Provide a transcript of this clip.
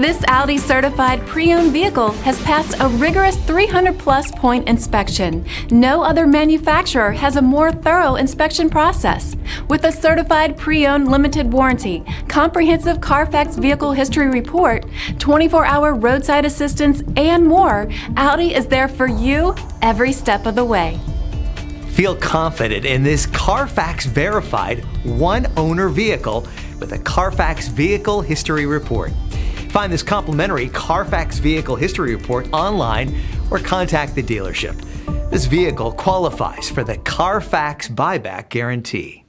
This Audi certified pre-owned vehicle has passed a rigorous 300+ point inspection. No other manufacturer has a more thorough inspection process. With a certified pre-owned limited warranty, comprehensive CARFAX vehicle history report, 24-hour roadside assistance, and more, Audi is there for you every step of the way. Feel confident in this CARFAX verified one-owner vehicle with a CARFAX vehicle history report. Find this complimentary CARFAX vehicle history report online or contact the dealership. This vehicle qualifies for the CARFAX buyback guarantee.